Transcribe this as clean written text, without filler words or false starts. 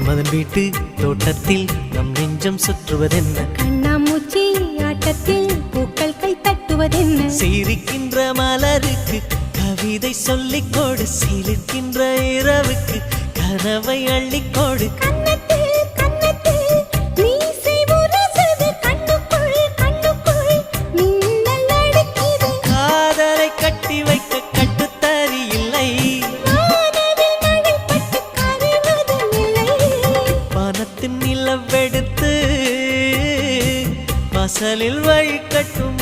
மன்மதன் வீட்டு தோட்டத்தில் நம் நெஞ்சம் சுற்றுவதென்ன கண்ணாமூச்சி ஆட்டத்தில் பூக்கள் கை தட்டுவதென்ன சிரிக்கின்ற மலருக்கு கவிதை சொல்லிக்கோடு சிலிர்க்கின்ற இரவுக்கு கனவை அள்ளிக்கோடு காதலை கட்டி வைக்க கட்டுத்தறி இல்லை வானத்தின் நிலவெடுத்து வாசலில் வழி கட்டும்